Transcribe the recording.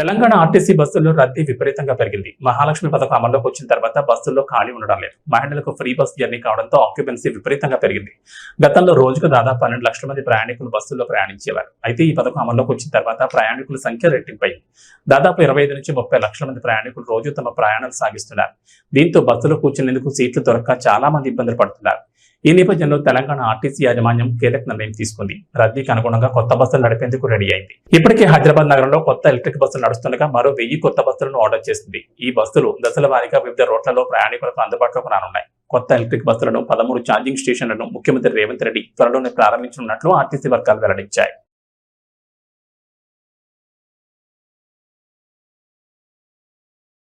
Telangana RTC బస్సుల్లో రద్దీ విపరీతంగా పెరిగింది. మహాలక్ష్మి పథకం అమల్లోకి వచ్చిన తర్వాత బస్సుల్లో ఖాళీ ఉండడం లేదు. మహిళలకు ఫ్రీ బస్ జర్నీ కావడంతో ఆక్యుపెన్సీ విపరీతంగా పెరిగింది. గతంలో రోజుకు దాదాపు 12 లక్షల మంది ప్రయాణికులు బస్సుల్లో ప్రయాణించేవారు. అయితే ఈ పథకం అమల్లోకి వచ్చిన తర్వాత ప్రయాణికుల సంఖ్య రెట్టింపైంది. దాదాపు 25 నుంచి 30 లక్షల మంది ప్రయాణికులు రోజు తమ ప్రయాణాలు సాగిస్తున్నారు. దీంతో బస్సులో కూర్చునేందుకు సీట్లు దొరక్క చాలా మంది ఇబ్బందులు పడుతున్నారు. ఈ నేపథ్యంలో తెలంగాణ ఆర్టీసీ యాజమాన్యం కీలక నిర్ణయం తీసుకుంది. రద్దీకి అనుగుణంగా కొత్త బస్సులు నడిపేందుకు రెడీ అయింది. ఇప్పటికే హైదరాబాద్ నగరంలో కొత్త ఎలక్ట్రిక్ బస్సులు నడుస్తుండగా మరో 1000 కొత్త బస్సులను ఆర్డర్ చేసింది. ఈ బస్సులు దశల వారీగా వివిధ రోడ్లలో ప్రయాణికులకు అందుబాటులోకి రానున్నాయి. కొత్త ఎలక్ట్రిక్ బస్సులను 13 ఛార్జింగ్ స్టేషన్లను ముఖ్యమంత్రి రేవంత్ రెడ్డి త్వరలోనే ప్రారంభించనున్నట్లు ఆర్టీసీ వర్గాలు వెల్లడించాయి.